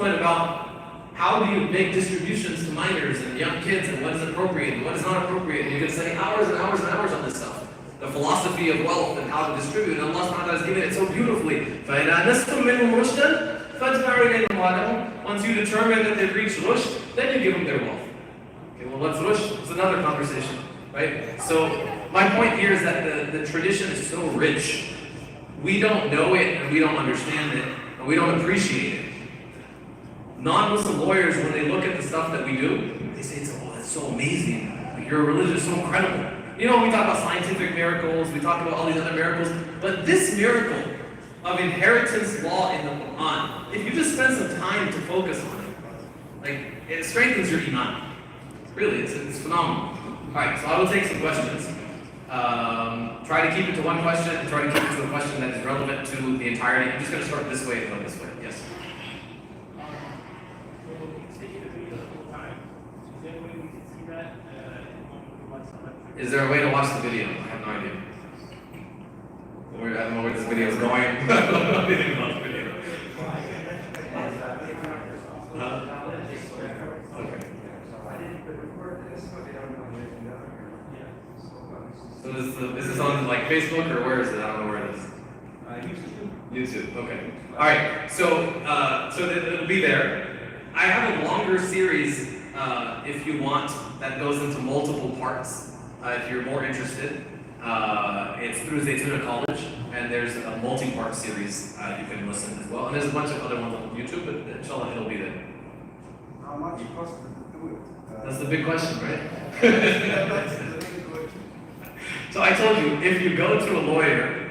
discipline about how do you make distributions to minors and young kids and what is appropriate and what is not appropriate. And you can study hours and hours and hours on this stuff. The philosophy of wealth and how to distribute. And Allah subhanahu wa ta'ala has given it so beautifully. فَإِذَا أَنَسْتُم مِّنْهُمْ رُشْدًا فَادْفَعُوا إِلَيْهِمْ أَمْوَالَهُم. Once you determine that they've reached rushd, then you give them their wealth. Okay, well, what's rushd? It's another conversation, right? So my point here is that the tradition is so rich. We don't know it and we don't understand it and we don't appreciate it. Non-Muslim lawyers, when they look at the stuff that we do, they say, oh, that's so amazing. Your religion is so incredible. You know, we talk about scientific miracles, we talk about all these other miracles, but this miracle of inheritance law in the Quran, if you just spend some time to focus on it, like, it strengthens your iman. Really, it's phenomenal. Alright, so I will take some questions. Try to keep it to one question and try to keep it to a question that is relevant to the entirety. I'm just going to start this way and go this way. Yes? Is there a way to watch the video? I have no idea. I don't know where this video is going. I don't know anything about the video. Okay. So is this on like Facebook or where is it? I don't know where it is. YouTube. Okay. All right. So it'll be there. I have a longer series, if you want, that goes into multiple parts. If you're more interested, it's through Zaytuna College, and there's a multi-part series you can listen as well. And there's a bunch of other ones on YouTube, but inshallah it'll be there. How much it costs to do it? That's the big question, right? So I told you, if you go to a lawyer,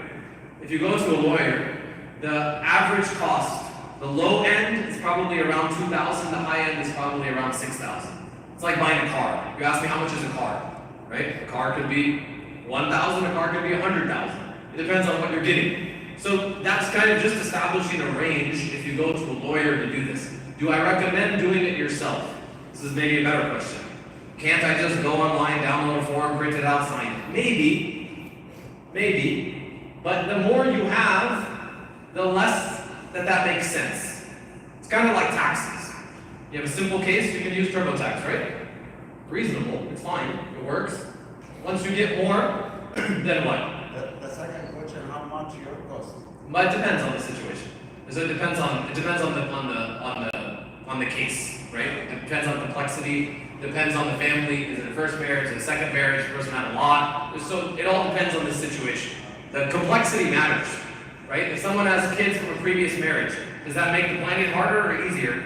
the average cost, the low end is probably around $2,000, the high end is probably around $6,000. It's like buying a car. You ask me how much is a car? Right? A car could be $1,000, a car could be $100,000. It depends on what you're getting. So that's kind of just establishing a range if you go to a lawyer to do this. Do I recommend doing it yourself? This is maybe a better question. Can't I just go online, download a form, print it out, sign it? Maybe. But the more you have, the less that makes sense. It's kind of like taxes. You have a simple case, you can use TurboTax, right? Reasonable, it's fine, it works. Once you get more, then what? The second question, how much your cost? But it depends on the situation. So it depends on the case, right? It depends on complexity, depends on the family. Is it a first marriage, is it a second marriage, the person had a lot? So it all depends on the situation. The complexity matters, right? If someone has kids from a previous marriage, does that make the planning harder or easier?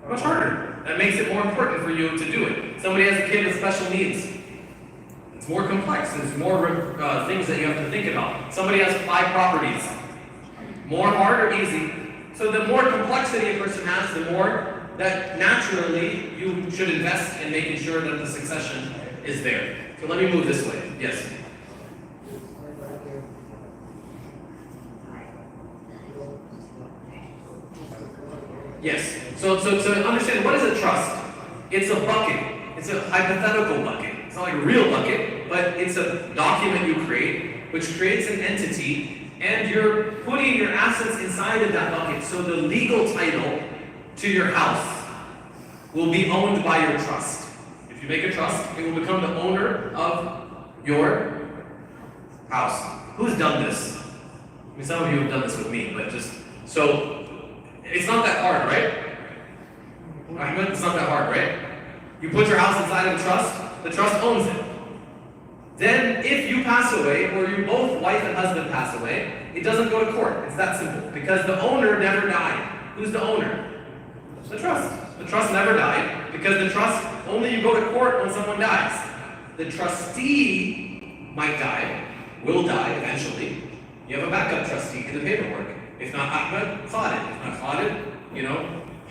Much harder. That makes it more important for you to do it. Somebody has a kid with special needs. It's more complex. There's more things that you have to think about. Somebody has 5 properties. More hard or easy? So the more complexity a person has, the more that naturally you should invest in making sure that the succession is there. So let me move this way. Yes? Yes. So to understand, what is a trust? It's a bucket. It's a hypothetical bucket. It's not like a real bucket, but it's a document you create, which creates an entity, and you're putting your assets inside of that bucket. So the legal title to your house will be owned by your trust. If you make a trust, it will become the owner of your house. Who's done this? I mean, some of you have done this with me, but just so. It's not that hard, right? Ahmed, it's not that hard, right? You put your house inside of the trust owns it. Then, if you pass away, or you both, wife and husband, pass away, it doesn't go to court. It's that simple. Because the owner never died. Who's the owner? The trust. The trust never died, because the trust, only you go to court when someone dies. The trustee might die, will die eventually. You have a backup trustee in the paperwork. If not Ahmed, Khalid. If not Khalid,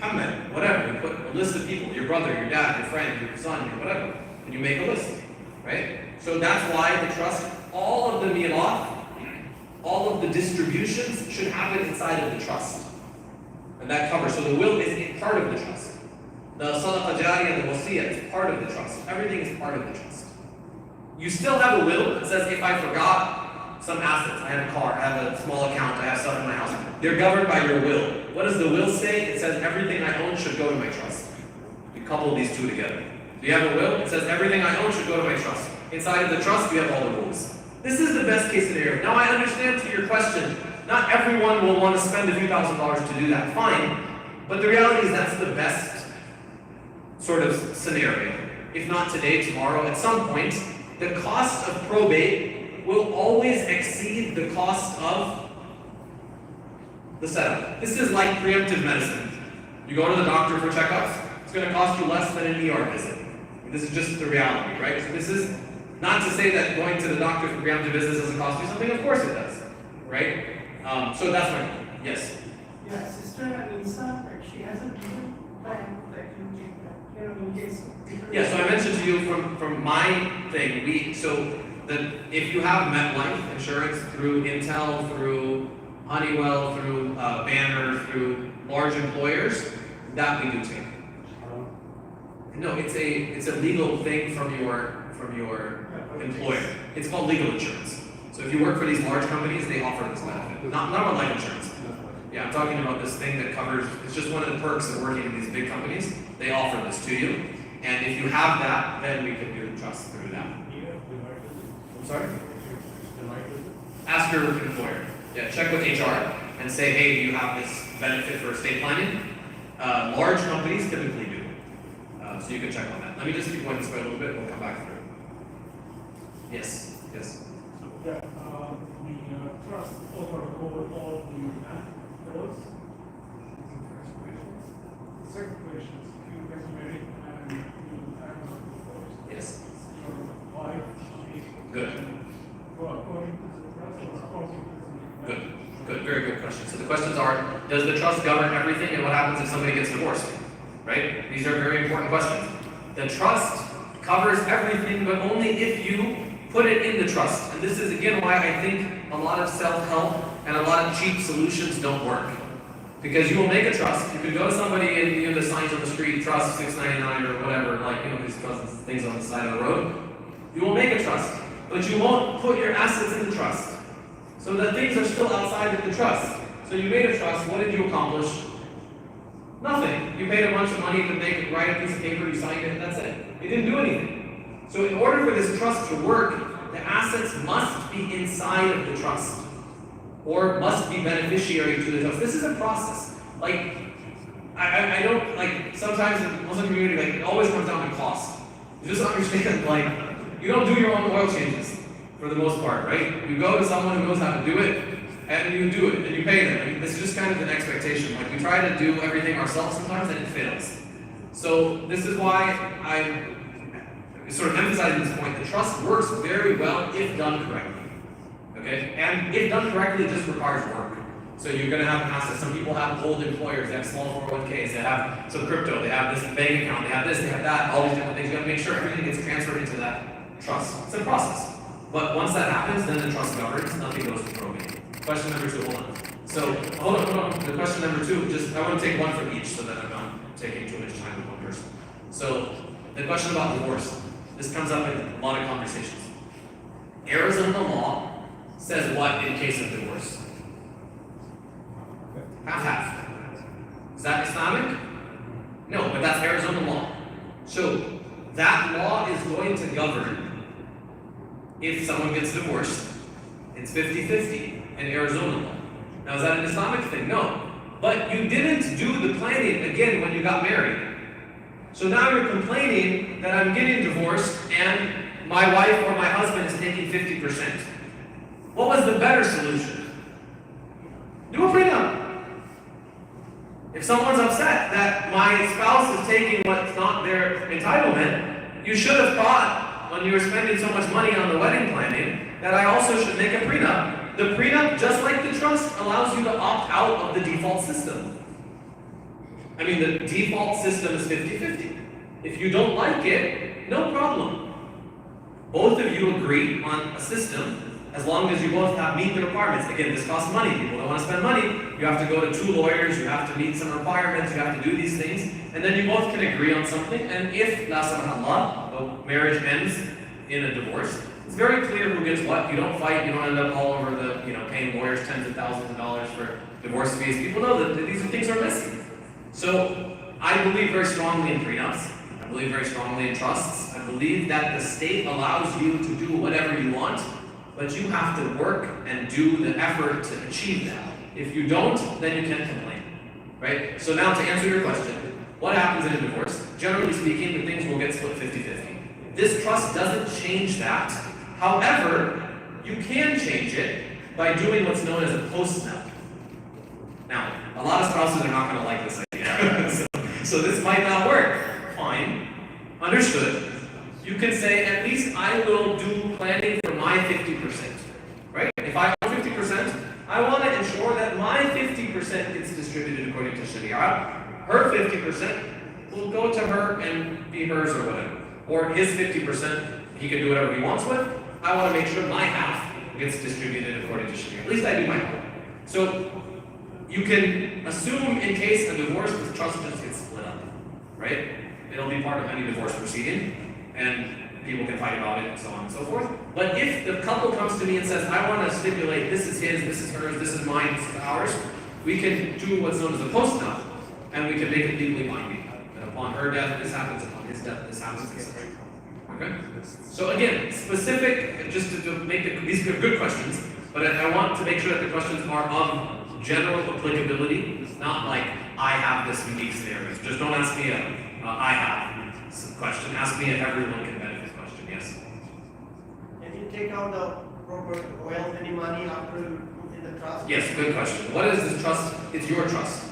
Muhammad, whatever. You put a list of people, your brother, your dad, your friend, your son, your whatever. And you make a list, right? So that's why the trust, all of the mirath, all of the distributions should happen inside of the trust. And that covers, so the will is part of the trust. The sadaqah jariyah, the wasiyah is part of the trust. Everything is part of the trust. You still have a will that says, if I forgot some assets, I have a car, I have a small account, I have stuff in my house. They're governed by your will. What does the will say? It says everything I go to my trust. You couple these two together. Do you have a will? It says everything I own should go to my trust. Inside of the trust, you have all the rules. This is the best case scenario. Now I understand to your question, not everyone will want to spend a few $1,000s to do that, fine. But the reality is that's the best sort of scenario. If not today, tomorrow, at some point, the cost of probate will always exceed the cost of the setup. This is like preemptive medicine. You go to the doctor for checkups, it's going to cost you less than an ER visit. This is just the reality, right? So this is not to say that going to the doctor for preemptive visits doesn't cost you something. Of course it does, right? So that's my point. Yes. Yeah, sister Anisa, like she has a given plan that you take that, in case. Yeah, so I mentioned to you from my thing, if you have MetLife insurance through Intel, through Honeywell, through Banner, through large employers, that we do take. No, it's a legal thing from your employer. It's called legal insurance. So if you work for these large companies, they offer this benefit. Not about life insurance. Yeah, I'm talking about this thing that covers, it's just one of the perks of working in these big companies. They offer this to you. And if you have that, then we can do trust through that. I'm sorry? Ask your employer. Yeah, check with HR and say, hey, do you have this benefit for estate planning? Large companies typically do. So you can check on that. Let me just keep going this way a little bit, we'll come back through. Yes, yes. Yeah, the trust over all the roles. Second question is, you get married and you have a divorce. Yes. Your wife, Good. go according to the trust or according to the Good, very good question. So the questions are, does the trust govern everything and what happens if somebody gets divorced? Right? These are very important questions. The trust covers everything, but only if you put it in the trust. And this is again why I think a lot of self-help and a lot of cheap solutions don't work. Because you will make a trust. You could go to somebody and the signs on the street, trust $6.99 or whatever, these trusts, things on the side of the road. You will make a trust, but you won't put your assets in the trust. So the things are still outside of the trust. So you made a trust, what did you accomplish? Nothing. You paid a bunch of money to write a piece of paper, you signed it, and that's it. It didn't do anything. So in order for this trust to work, the assets must be inside of the trust. Or must be beneficiary to the trust. This is a process. I don't, sometimes in the Muslim community, it always comes down to cost. You just understand, you don't do your own oil changes, for the most part, right? You go to someone who knows how to do it, and you do it, and you pay them. This is just kind of an expectation. We try to do everything ourselves sometimes, and it fails. So this is why I'm sort of emphasizing this point. The trust works very well if done correctly. Okay? And if done correctly, it just requires work. So you're going to have assets. Some people have old employers, they have small 401ks, they have some crypto, they have this bank account, they have this, they have that, all these different things. You got to make sure everything gets transferred into that trust. It's a process. But once that happens, then the trust governs, nothing goes to probate. Question number 2, hold on. So, hold on. The question number 2, I want to take one from each so that I'm not taking too much time with one person. So, the question about divorce. This comes up in a lot of conversations. Arizona law says what in case of divorce? Half-half. Is that Islamic? No, but that's Arizona law. So, that law is going to govern if someone gets divorced. It's 50-50 in Arizona law. Now, is that an Islamic thing? No. But you didn't do the planning, again, when you got married. So now you're complaining that I'm getting divorced and my wife or my husband is taking 50%. What was the better solution? Do a prenup. If someone's upset that my spouse is taking what's not their entitlement, you should have thought when you were spending so much money on the wedding planning that I also should make a prenup. The prenup, just like the trust, allows you to opt out of the default system. I mean, the default system is 50-50. If you don't like it, no problem. Both of you agree on a system as long as you both meet the requirements. Again, this costs money. People don't want to spend money. You have to go to 2 lawyers. You have to meet some requirements. You have to do these things. And then you both can agree on something. And if, la subhanallah, the marriage ends in a divorce, it's very clear who gets what. You don't fight. You don't end up all over the, paying lawyers tens of thousands of dollars for divorce fees. People know that these things are messy. So I believe very strongly in prenups. I believe very strongly in trusts. I believe that the state allows you to do whatever you want, but you have to work and do the effort to achieve that. If you don't, then you can't complain, right? So now to answer your question, what happens in a divorce? Generally speaking, the things will get split 50-50. This trust doesn't change that. However, you can change it by doing what's known as a post-nup. Now, a lot of spouses are not going to like this idea. so this might not work. Fine. Understood. You can say, at least I will do planning for my 50%. Right? If I own 50%, I want to ensure that my 50% gets distributed according to Sharia. Her 50% will go to her and be hers or whatever. Or his 50%, he can do whatever he wants with. I want to make sure my half gets distributed according to Sharia. At least I do my part. So you can assume in case a divorce, the trust just gets split up, right? It'll be part of any divorce proceeding, and people can fight about it and so on and so forth. But if the couple comes to me and says, I want to stipulate this is his, this is hers, this is mine, this is ours, we can do what's known as a post-nup, and we can make it legally binding. And upon her death, this happens. Upon his death, this happens. Okay? So again, specific, just to make it, these are good questions, but I want to make sure that the questions are of general applicability. It's not like I have this unique scenario. Just don't ask me a I have some question. Ask me a everyone can benefit question. Yes. Can you take out the proper wealth, any money after you put in the trust? Yes, good question. What is this trust? It's your trust.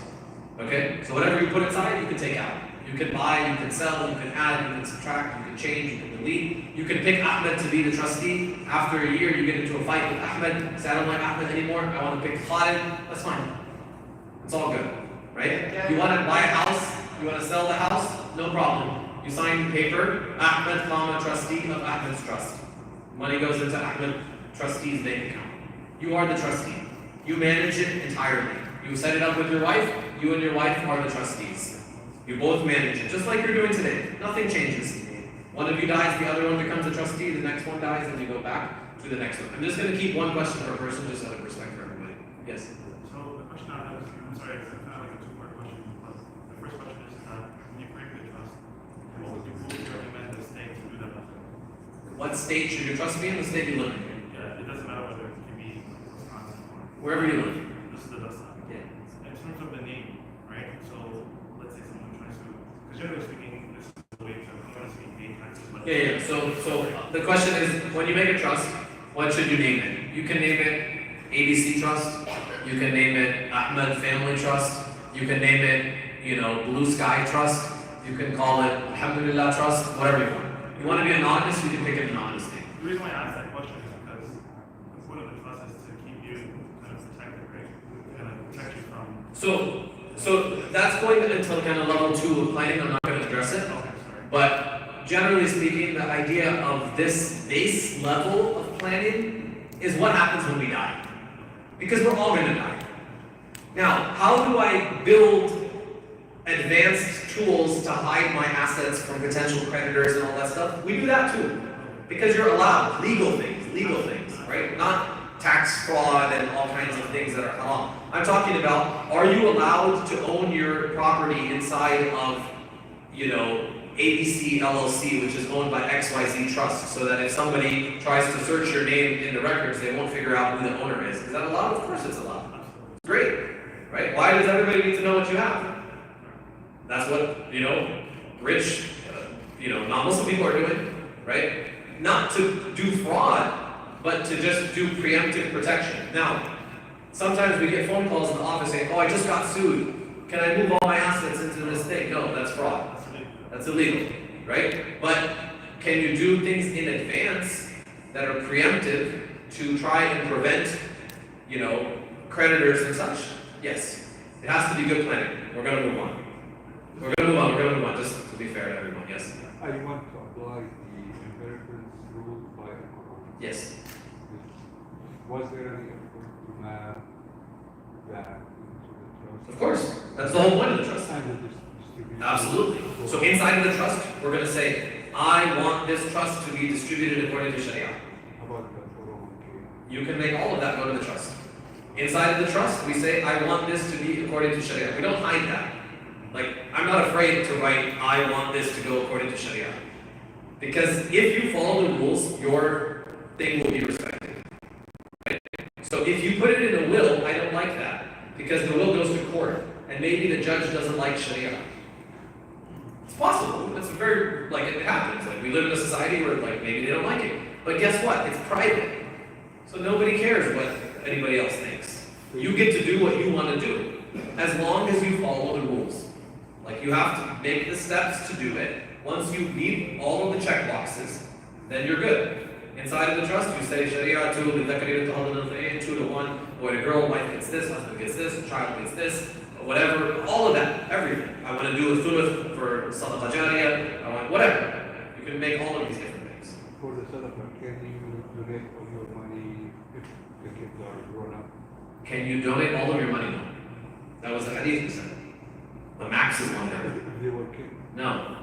Okay? So whatever you put inside, you can take out. You can buy, you can sell, you can add, you can subtract, you can change, you can delete. You can pick Ahmed to be the trustee. After a year, you get into a fight with Ahmed. Say, I don't like Ahmed anymore. I want to pick Khalid. That's fine. It's all good. Right? You want to buy a house? You want to sell the house? No problem. You sign the paper. Ahmed, trustee of Ahmed's trust. Money goes into Ahmed trustee's bank account. You are the trustee. You manage it entirely. You set it up with your wife. You and your wife are the trustees. You both manage it, just like you're doing today. Nothing changes. One of you dies, the other one becomes a trustee, the next one dies, and you go back to the next one. I'm just going to keep one question per person, just out of respect for everybody. Yes? So the question I have is, I'm sorry, it's kind of like a two-part question. But the first question is, when you break the trust, what would you recommend the state to do that method? What state should your trust be in? The state you live in. Yeah, it doesn't matter whether it can be Wisconsin or Wherever you live. this is the best time. Yeah. In terms of the name, right? So let's say someone tries to, because generally speaking, this is the way to, I'm going to speak name taxes. But Yeah. So the question is, when you make a trust, what should you name it? You can name it ABC Trust. You can name it Ahmed Family Trust. You can name it, Blue Sky Trust. You can call it Alhamdulillah Trust. Whatever you want. You want to be anonymous, you can pick an anonymous name. The reason why I asked that question is because the point of the trust is to keep you kind of protected, right? Kind of protect you from. So that's going into kind of level 2 of planning. I'm not going to address it. Okay, sorry. But generally speaking, the idea of this base level of planning is what happens when we die. Because we're all going to die. Now, how do I build advanced tools to hide my assets from potential creditors and all that stuff? We do that too. Because you're allowed legal things, right? Not tax fraud and all kinds of things that are haram. I'm talking about, are you allowed to own your property inside of, ABC LLC, which is owned by XYZ Trust, so that if somebody tries to search your name in the records, they won't figure out who the owner is? Is that allowed? Of course it's allowed. Great, right? Why does everybody need to know what you have? That's what, rich, non-Muslim people are doing, right? Not to do fraud, but to just do preemptive protection. Now, sometimes we get phone calls in the office saying, oh, I just got sued. Can I move all my assets into this thing? No, that's fraud. That's illegal, right? But can you do things in advance that are preemptive to try and prevent, creditors and such? Yes. It has to be good planning. We're going to move on. We're going to move on, just to be fair to everyone. Yes? I want to apply the inheritance rule by Quran. Yes. Was there any effort to map that into the trust? Of course. That's the whole point of the trust. And the distribution. Absolutely. So inside of the trust, we're going to say, I want this trust to be distributed according to Sharia. How about the 401k? You can make all of that go to the trust. Inside of the trust, we say, I want this to be according to Sharia. We don't hide that. Like, I'm not afraid to write, I want this to go according to Sharia. Because if you follow the rules, your thing will be respected. Right? So if you put it in a will, I don't like that. Because the will goes to court, and maybe the judge doesn't like Sharia. It's possible. It's very, like, it happens. Like, we live in a society where, like, maybe they don't like it. But guess what? It's private. So nobody cares what anybody else thinks. You get to do what you want to do, as long as you follow the rules. Like, you have to make the steps to do it. Once you meet all of the check boxes, then you're good. Inside of the trust, you say Sharia 2 to 1, boy to girl, wife gets this, husband gets this, child gets this, whatever, all of that, everything. I want to do a thuluth for Sadaqah Jariyah, I want whatever. You can make all of these different things. For the Sadaqah, can you donate all your money if the kids are grown up? Can you donate all of your money? No. That was the hadith we said. The max is one there. If they were kids? No,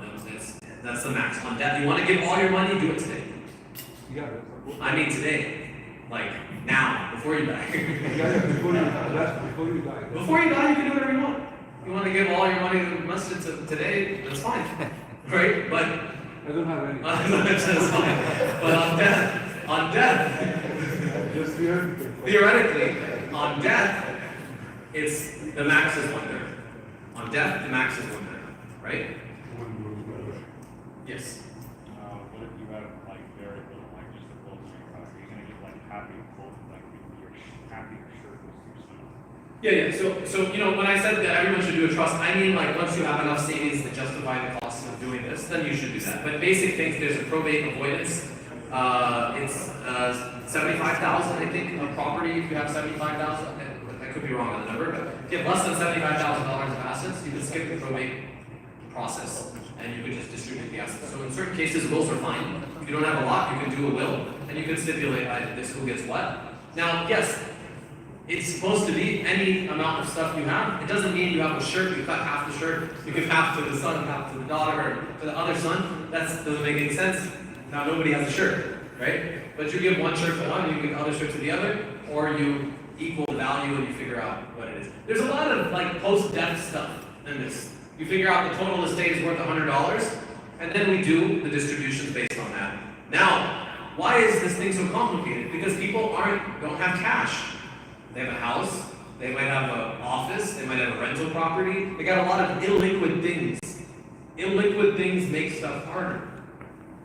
that's the max. On death, you want to give all your money, do it today. Yeah, that's I mean today. Like, now, before you die. Yeah, before you die. Before you die, you can do whatever you want. You want to give all your money to the masjid today, that's fine. Right? But I don't have any. that's fine. But on death, Just theoretically, on death, it's the max is 1/3. On death, the max is 1/3. Right? Yes. What if you have like very little, like just a clothes are you gonna get like happy clothes, like your happy shirt goes to your son? Yeah. So you know, when I said that everyone should do a trust, I mean like once you have enough savings to justify the cost of doing this, then you should do that. But basic things, there's a probate avoidance. It's 75,000, I think, of property. If you have 75,000, I could be wrong on the number, but if you have less than $75,000 of assets, you can skip the probate process and you could just distribute the assets. So in certain cases, wills are fine. If you don't have a lot, you can do a will and you can stipulate this who gets what. Now, yes, it's supposed to be any amount of stuff you have. It doesn't mean you have a shirt, you cut half the shirt, you give half to the son, half to the daughter, or to the other son. That doesn't make any sense. Now nobody has a shirt, right? But you give one shirt to one, you give the other shirt to the other, or you equal the value and you figure out what it is. There's a lot of like post-death stuff in this. You figure out the total estate is worth $100, and then we do the distributions based on that. Now, why is this thing so complicated? Because people don't have cash. They have a house, they might have an office, they might have a rental property. They got a lot of illiquid things. Illiquid things make stuff harder,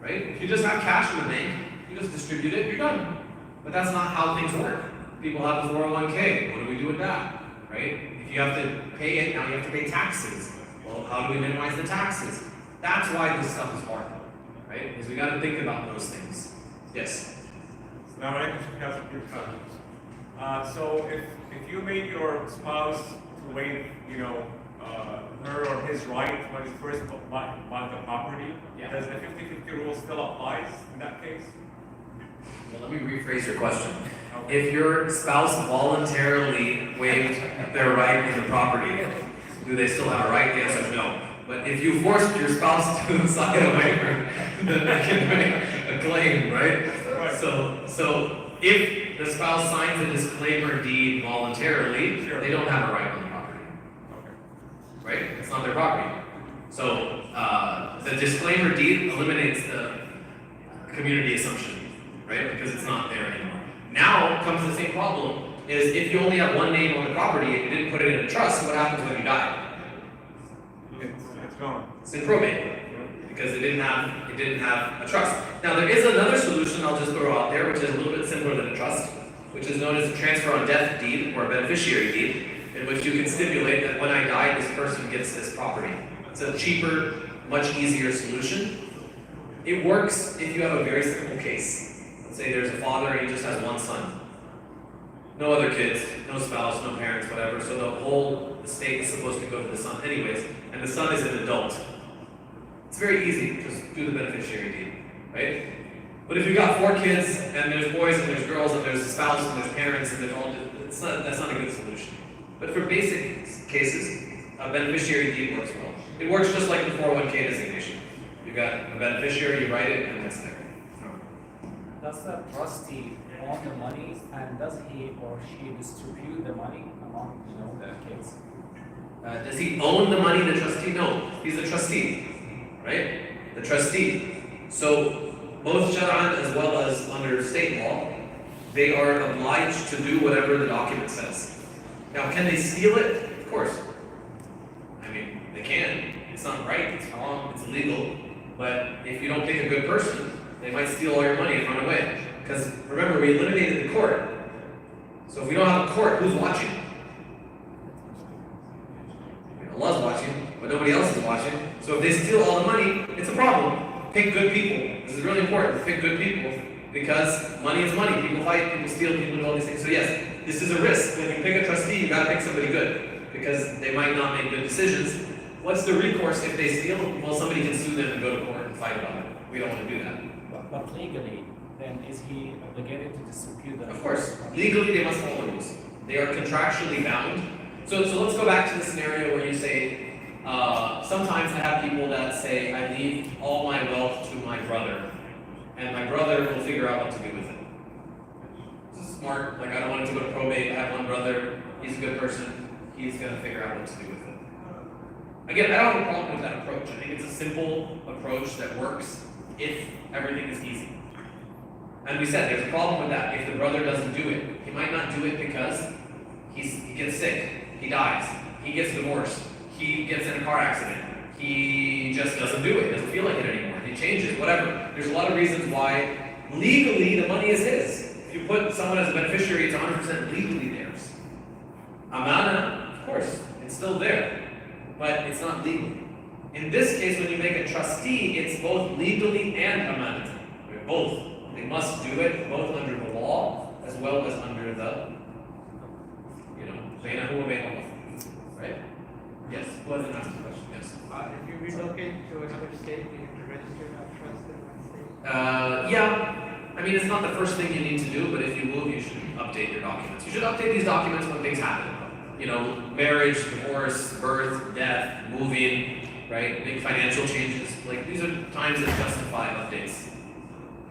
right? If you just have cash in the bank, you just distribute it, you're done. But that's not how things work. People have a 401k. What do we do with that, right? If you have to pay it, now you have to pay taxes. Well, how do we minimize the taxes? That's why this stuff is hard, right? Because we got to think about those things. Yes. Now I can have a few questions. So if you made your spouse to waive, her or his right when he first bought the property, Yeah. does the 50-50 rule still applies in that case? Well, let me rephrase your question. If your spouse voluntarily waived their right in the property, do they still have a right? The answer is no. But if you forced your spouse to sign a waiver, then they can make a claim, right? Right. So if the spouse signs a disclaimer deed voluntarily, Sure. they don't have a right on the property, Okay. right? It's not their property. So the disclaimer deed eliminates the community assumption, right? Because it's not there anymore. Now comes the same problem, is if you only have one name on the property and you didn't put it in a trust, what happens when you die? It's gone. It's in probate, because it didn't have a trust. Now there is another solution I'll just throw out there, which is a little bit simpler than a trust, which is known as a transfer on death deed, or a beneficiary deed, in which you can stipulate that when I die, this person gets this property. It's a cheaper, much easier solution. It works if you have a very simple case. Let's say there's a father and he just has one son. No other kids, no spouse, no parents, whatever. So the whole estate is supposed to go to the son anyways, and the son is an adult. It's very easy, just do the beneficiary deed, right? But if you've got 4 kids, and there's boys and there's girls and there's a spouse and there's parents and there's all, that's not a good solution. But for basic cases, a beneficiary deed works well. It works just like the 401k designation. You've got a beneficiary, you write it, and it's there. Does the trustee own the money, and does he or she distribute the money among the kids? Does he own the money, the trustee? No, he's the trustee, right? The trustee. So both Shar'an as well as under state law, they are obliged to do whatever the document says. Now, can they steal it? Of course. I mean, they can. It's not right, it's wrong, it's illegal. But if you don't pick a good person, they might steal all your money and run away. Because remember, we eliminated the court. So if we don't have a court, who's watching? Allah's watching, but nobody else is watching. So if they steal all the money, it's a problem. Pick good people. This is really important. Pick good people because money is money. People fight, people steal, people do all these things. So yes, this is a risk. When you pick a trustee, you gotta pick somebody good because they might not make good decisions. What's the recourse if they steal? Well, somebody can sue them and go to court and fight about it. We don't want to do that. But legally, then is he obligated to distribute the? Of course, legally they must follow the rules. They are contractually bound. So let's go back to the scenario where you say, sometimes I have people that say, I leave all my wealth to my brother, and my brother will figure out what to do with it. This is smart. Like, I don't want it to go to probate. I have one brother. He's a good person. He's going to figure out what to do with it. Again, I don't have a problem with that approach. I think it's a simple approach that works if everything is easy. And we said there's a problem with that. If the brother doesn't do it, he might not do it because he gets sick, he dies, he gets divorced, he gets in a car accident, he just doesn't do it, doesn't feel like it anymore, he changes, whatever. There's a lot of reasons why legally the money is his. If you put someone as a beneficiary, it's 100% legally theirs. Amana, of course, it's still there, but it's not legal. In this case, when you make a trustee, it's both legally and amanat. Both. They must do it both under the law as well as under the, right? Yes. Who has an answer question? Yes. If you relocate to another state, you have to register that trust in that state? Yeah. I mean, it's not the first thing you need to do, but if you move, you should update your documents. You should update these documents when things happen. Marriage, divorce, birth, death, moving, right? Big financial changes. Like, these are times that justify updates.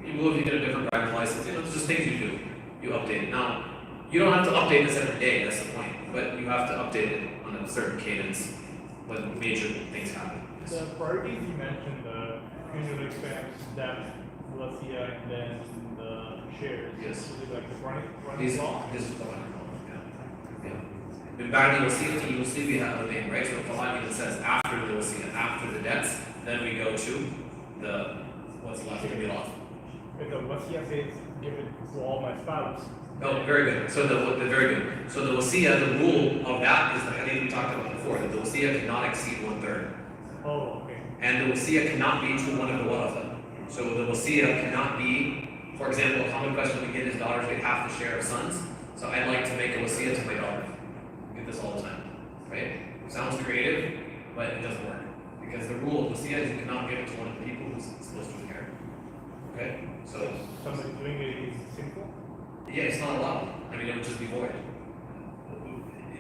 You move, you get a different driver's license. It's just things you do. You update it. Now, you don't have to update this every day, that's the point. But you have to update it on a certain cadence when major things happen. The priorities you mentioned, the funeral expense, death, wasiya, and then the shares. Yes. Is it like the running This law? is the one. Yeah. In Ba'di Wasiyah, you will see we have a name, right? So Quran even says after the Wasiyah, after the debts, then we go to the what's left to be lost. If the wasiya says, give it to all my spouse. Oh, very good. So the very good. So the wasiyah, the rule of that is the hadith we talked about before, that the wasiyah cannot exceed 1/3. Oh, okay. And the wasiyah cannot be to one of the waratha. So the wasiyah cannot be, for example, a common question we get is daughters get half the share of sons. So I'd like to make a wasiyah to my daughter. We get this all the time, right? Sounds creative, but it doesn't work. Because the rule of wasiyah is you cannot give it to one of the people who's supposed to inherit. Okay? So Somebody doing it is sinful? yeah, it's not allowed. I mean, it would just be void.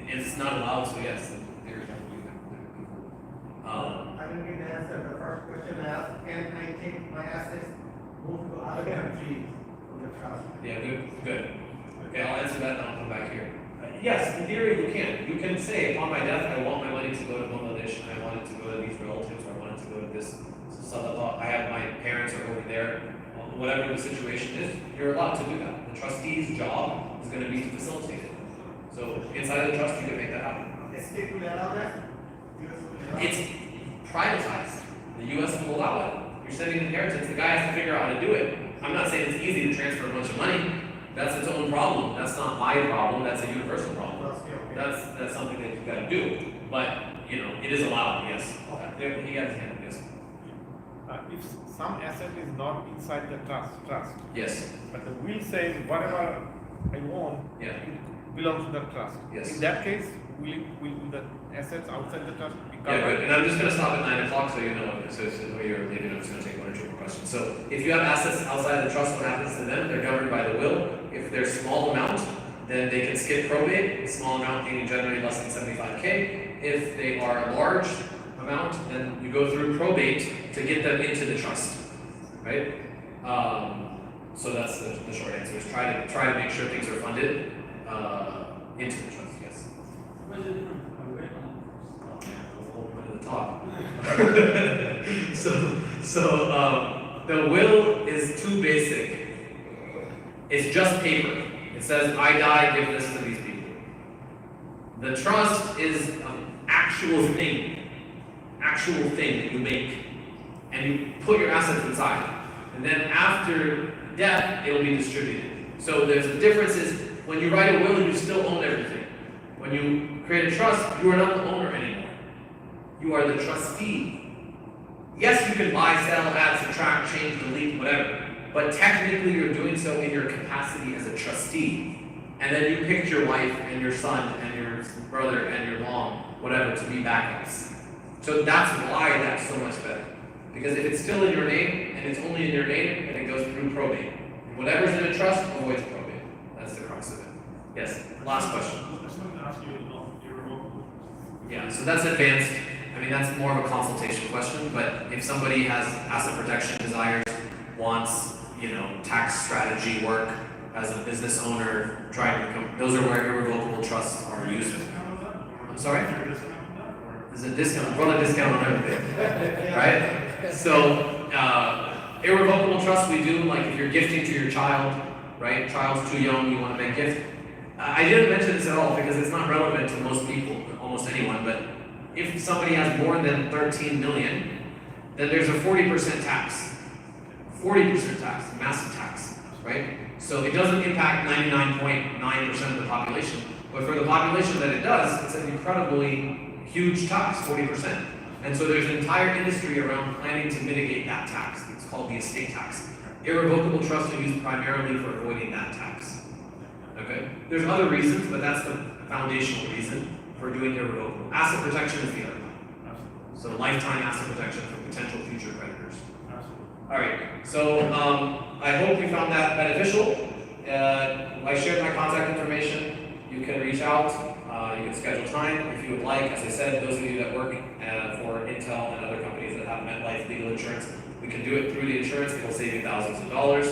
It's not allowed, so yes, there's no I didn't get to answer the first question I asked, can I take my assets, move to other countries from the trust? Yeah, good. Okay, I'll answer that and I'll come back here. Yes, in theory you can. You can say, upon my death, I want my money to go to Bangladesh, and I want it to go to these relatives, or I want it to go to this sadaqah. I have my parents are over there. Whatever the situation is, you're allowed to do that. The trustee's job is going to be to facilitate it. So inside the trust, you can make that happen. The state will allow that? It's privatized. The U.S. will allow it. You're sending inheritance. The guy has to figure out how to do it. I'm not saying it's easy to transfer a bunch of money. That's its own problem. That's not my problem. That's a universal problem. That's something that you've got to do. But it is allowed. Yes. He got his hand. Yes. If some asset is not inside the trust, Yes. but the will says whatever I own, Yeah. it belongs to the trust. Yes. In that case, will the assets outside the trust be Yeah, covered? good. And I'm just going to stop at 9 o'clock so you know. So when you're leaving, I'm just going to take one or two more questions. So if you have assets outside the trust, what happens to them? They're governed by the will. If they're small amount, then they can skip probate. Small amount meaning generally less than 75K. If they are large amount, then you go through probate to get them into the trust, right? So that's the short answer. Is try to make sure things are funded into the trust. Yes. talk. The will is too basic. It's just paper. It says, I die, give this to these people. The trust is an actual thing that you make, and you put your assets inside. And then after death, it'll be distributed. So there's a difference is when you write a will, you still own everything. When you create a trust, you are not the owner anymore. You are the trustee. Yes, you can buy, sell, add, subtract, change, delete, whatever. But technically, you're doing so in your capacity as a trustee. And then you picked your wife and your son and your brother and your mom, whatever, to be backups. So that's why that's so much better. Because if it's still in your name, and it's only in your name, then it goes through probate. Whatever's in a trust avoids probate. That's the crux of it. Yes, last question. I just wanted to ask you about irrevocable. Yeah, so that's advanced. I mean, that's more of a consultation question, but if somebody has asset protection desires, wants, tax strategy work as a business owner, trying to become, those are where irrevocable trusts are used. I'm sorry? There's a discount, run a discount on everything, right? So, irrevocable trust we do, like if you're gifting to your child, right? Child's too young, you want to make gift. I didn't mention this at all because it's not relevant to most people, almost anyone, but if somebody has more than 13 million, then there's a 40% tax. 40% tax, massive tax, right? So it doesn't impact 99.9% of the population, but for the population that it does, it's an incredibly huge tax, 40%. And so there's an entire industry around planning to mitigate that tax. It's called the estate tax. Irrevocable trusts are used primarily for avoiding that tax. Okay? There's other reasons, but that's the foundational reason for doing irrevocable. Asset protection is the other one. So lifetime asset protection for potential future creditors. All right, so I hope you found that beneficial. I shared my contact information. You can reach out. You can schedule time if you would like. As I said, those of you that work for Intel and other companies that have MetLife legal insurance, we can do it through the insurance. It will save you thousands of dollars.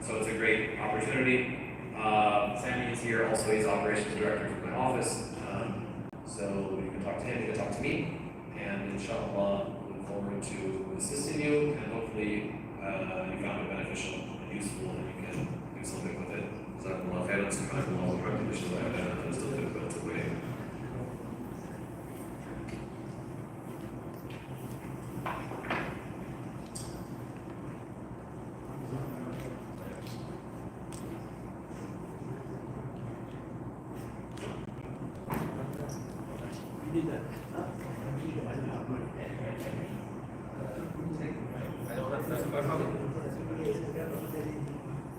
So it's a great opportunity. Sammy is here. Also, he's operations director for my office. So you can talk to him. You can talk to me. And inshallah, we look forward to assisting you, and hopefully you found it beneficial and useful, and you can do something with it. Jazakumullah khairan, subhanakallah wa bihamdihi, ashhadu an la ilaha illa anta, astaghfiruka wa atubu ilayk. I don't know.